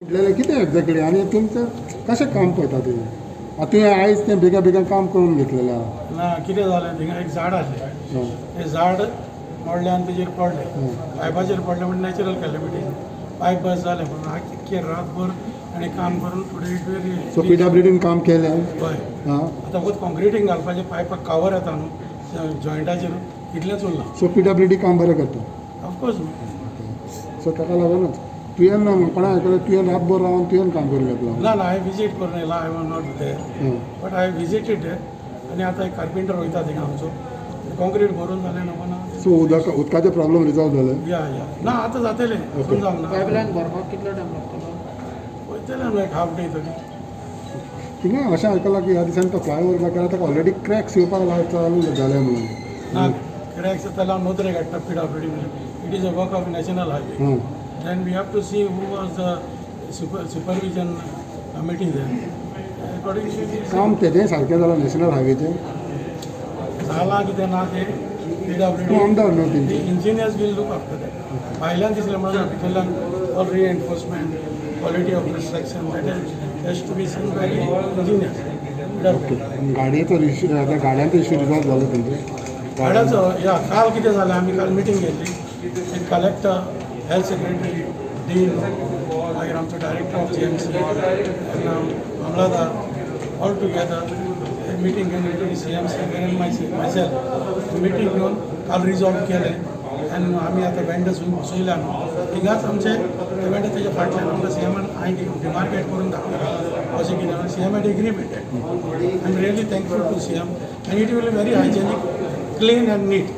म्हटलेलें कितें एक्झॅक्टली आनी तुमचें कशें काम पळयता तुवें आतां तुवें आयज तें बेगा बेगा काम करून घेतलेलें आहा ना कितें जालें थिंगा एक झाड आसलें तें झाड मोडलें आनी तेजेर पडलें पायपाचेर पडलें म्हणजे नॅचरल कॅलॅमिटी पायप बस जालें पूण इतकें रातभर आनी काम करून फुडें सो PWDन काम केलें हय हां आतां फक्त कॉन्क्रिटींग घालपाचें पायपाक कावर येता न्हू जॉयंटाचेर इतलेंच उरलां सो PWD काम बरें करता ऑफकोर्स सो ताका लागूनच तुवें कोणा आयकलें तुवें रातभर रावन तुवें काम करून घेतलां ना ना हांवें विजीट करून येयला I was not there but हांवें विजीटेड आनी आतां एक कार्पेंटर वयता थिंगा आमचो कॉन्क्रीट भरून जालें न्हू ना सो उदकाचें प्रॉब्लम रिजॉल्व जालें या ना आतां जातलें अजून जावंक ना पायपलायन भरपाक कितलो टायम लागतलो वयतलें न्हू एक हाफ डे तरी थिंगा अशें आयकलां की ह्या दिसांनी तो फ्लायओवर जाता ताका ऑलरेडी क्रॅक्स येवपाक चालू जाले म्हणून ना क्रॅक्स जाल्यार हांव नोंद काडटा PWD म्हणून it is a work of national highway हां then we have to see who was the supervision committee there. According to this, काम तेजें सारकें जालां नॅशनल हायवेचें झाला कितें ना ते तूं PWD आमदार न्हू the तेंची engineers will look after that. भायल्यान दिसलें म्हणून भितरल्यान all reinforcement, quality of construction, that has to be seen by the engineers. गाडयेचो इश्यू आतां गाड्यांचो इश्यू रिजॉल्व जालो तेंचे गाड्याचो या काल कितें जालें आमी काल मिटींग घेतली एक कलेक्टर हेल्थ सेक्रेटरी डीन मागीर आमचो डायरेक्टर ऑफ GMC मामलादार ऑल टुगेदर मिटींग घेवन CMC एन मायसेल्फ मिटींग घेवन काल रिजॉल्व केलें आनी आमी आतां वेंडर्स बसयल्या न्हू थिंगाच आमचे ते वेंडर तेजे फाटल्यान आमकां CMान हांवें डिमार्केट करून दाखयलां अशें कितें CM had agreement I am really thankful to CM आनी it will be very hygienic clean and NEET